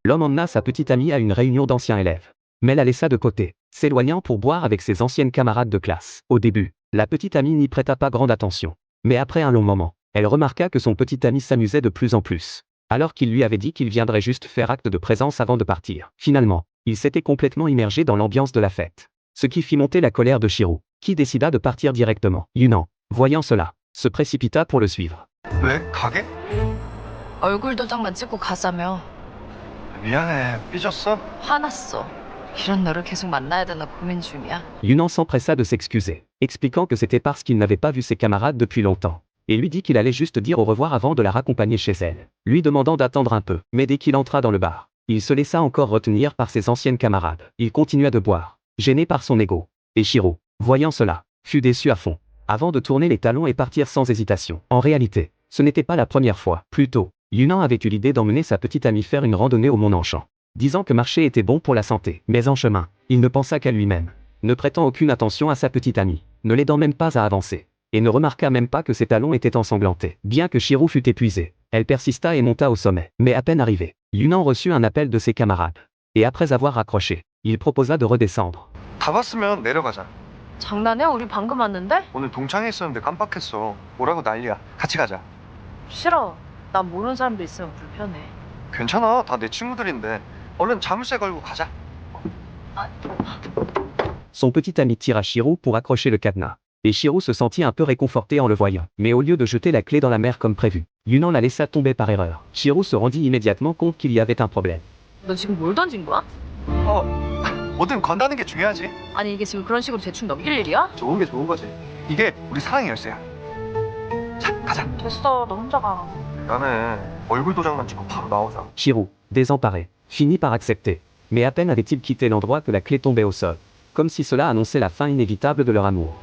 L'homme emmena sa petite amie à une réunion d'anciens élèves. Mais la laissa de côté, s'éloignant pour boire avec ses anciennes camarades de classe. Au début, la petite amie n'y prêta pas grande attention. Mais après un long moment, elle remarqua que son petit ami s'amusait de plus en plus. Alors qu'il lui avait dit qu'il viendrait juste faire acte de présence avant de partir. Finalement, il s'était complètement immergé dans l'ambiance de la fête. Ce qui fit monter la colère de Shiro, qui décida de partir directement. Yunnan, voyant cela, se précipita pour le suivre. 왜? 가게? 얼굴 도장만 찍고 가자며. 미안해. 삐졌어? 화났어. 이런 너를 계속 만나야 되나 고민 중이야. Yunnan s'empressa de s'excuser, expliquant que c'était parce qu'il n'avait pas vu ses camarades depuis longtemps, et lui dit qu'il allait juste dire au revoir avant de la raccompagner chez elle, lui demandant d'attendre un peu. Mais dès qu'il entra dans le bar, il se laissa encore retenir par ses anciennes camarades. Il continua de boire, gêné par son ego. Et Shiro, voyant cela, fut déçu à fond, avant de tourner les talons et partir sans hésitation. En réalité, ce n'était pas la première fois. Plus tôt, Yunnan avait eu l'idée d'emmener sa petite amie faire une randonnée au Mont Nanshan, disant que marcher était bon pour la santé. Mais en chemin, il ne pensa qu'à lui-même, ne prêtant aucune attention à sa petite amie, ne l'aidant même pas à avancer, et ne remarqua même pas que ses talons étaient ensanglantés. Bien que Shiro fût épuisée, elle persista et monta au sommet. Mais à peine arrivé, Yunnan reçut un appel de ses camarades. Et après avoir raccroché, il proposa de redescendre. 다 봤으면 내려가자. 장난해? 우리 방금 왔는데? 오늘 동창회 있었는데 깜빡했어. 뭐라고 난리야. 같이 가자. 싫어. 난 모르는 사람도 있으면 불편해. 괜찮아. 다 내 친구들인데. 얼른 자물쇠 걸고 가자. Son petit ami tira Shiro pour accrocher le cadenas. Et Shiro se sentit un peu réconforté en le voyant. Mais au lieu de jeter la clé dans la mer comme prévu, Yunnan la laissa tomber par erreur. Shiro se rendit immédiatement compte qu'il y avait un problème. 너 지금 뭘 던진 거야? 뭐든 건다는 게 중요하지. 아니 이게 지금 그런 식으로 대충 넘길 일이야? 좋은 게 좋은 거지. 이게 우리 사랑의 열쇠야. 자, 가자. 됐어. 너 혼자 가. 나는 얼굴 도장만 찍고 바로 나오자. Shiro, désemparé, finit par accepter. Mais à peine avait-il quitté l'endroit que la clé tombait au sol, comme si cela annonçait la fin inévitable de leur amour.